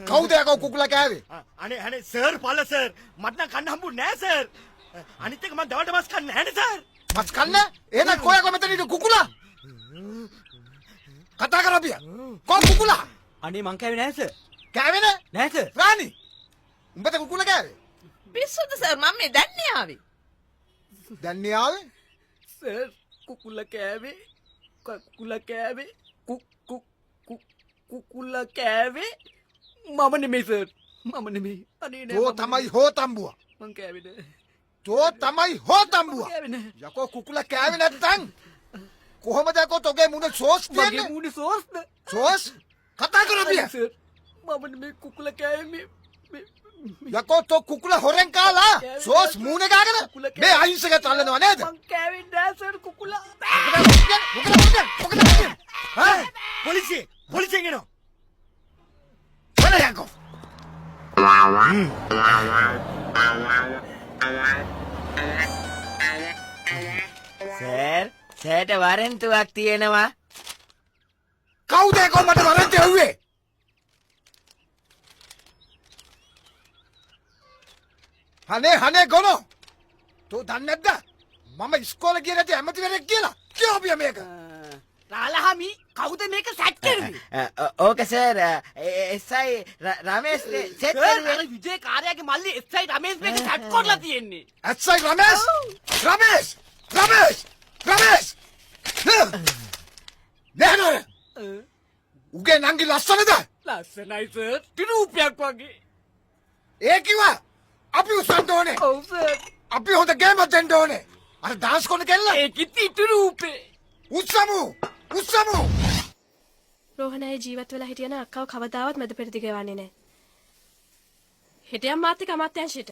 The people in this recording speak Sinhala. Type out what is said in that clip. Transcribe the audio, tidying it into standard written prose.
කවුද යකෝ කුකුලා කෑවේ? අනේ සර් පල සර් මට නම් කන්න හම්බුනේ නෑ සර්. අනිත් එක මම දවල්ට මස් කන්නේ නෑනේ සර්. මස් කන්න? එහෙනම් කොයකෝ මෙතන ඉන්න කුකුලා? කතා කරපියා. කො කුකුලා? අනේ මං කෑවේ නෑ සර්. කෑවේ නෑ? නෑ සර්. රානි. උඹට කුකුලා කෑවේ? පිස්සුද සර් මම මේ දැන්නේ ආවේ. දැන් ආවේ? සර් කුකුලා කෑවේ. කුකුලා කෑවේ. කුකුලා කෑවේ. මම නෙමෙයි සර්. මම නෙමෙයි. අනේ නෑ. තෝ තමයි හොතම්බුවා. මං කෑවේ නෑ. තෝ තමයි හොතම්බුවා. කෑවේ නෑ. යකෝ කුකුලා කෑවේ නැත්නම් කොහොමද යකෝ තෝගේ මුණ සෝස් මගේ තියන්නේ? මූණේ සෝස්ද? සෝස්? කතා කරපියා. සර් මම නෙමෙයි කුකුලා කෑවේ යකෝ තෝ කුකුලා හොරෙන් කාලා සෝස් මූණේ ගාගෙන මේ අහිංසක තල්ලනවා නේද? මං කෑවේ නෑ සර් කුකුලා. මොකද ඈ පොලිසියෙන් එනවා. වල යකෝ සර්ට වරෙන්තුවක් තියෙනවා. කවුද යකෝ මට වරන්ති ඇහුවේ? හනේ ගොනෝ තෝ දන්නේ නැද්ද මම ඉස්කෝලේ ගියේ නැති ඇමතිවරයෙක් කියලා කියෝපිය මේක රාලහාමි කවුද මේක සැට් කරුවේ? ඕක සර් එස්ఐ රමේෂ් සෙට් කරුවේ. අර විජේ කාර්යාගේ මල්ලි එස්ఐ රමේෂ් මේක සැට් කරලා තියෙන්නේ. ඇත්සයි රමේෂ් නෑ උගේ නංගි ලස්සනද? ලස්සනයි සර්. තිරූපයක් වගේ. ඒ කිව්වා අපි උස්සන්න ඕනේ. ඔව් සර්. අපි හොඳ ගේමක් දෙන්න ඕනේ. අර ඩාන්ස් කරන කෙල්ල ඒකෙ තිරූපේ. උස්සමු. රෝහණයි ජීවත් වෙලා හිටියන අක්කව කවදාවත් මැද පෙරදි ගෙවන්නේ නැහැ. හිටියම් මාත් එක්ක අමාත්‍යාංශයට.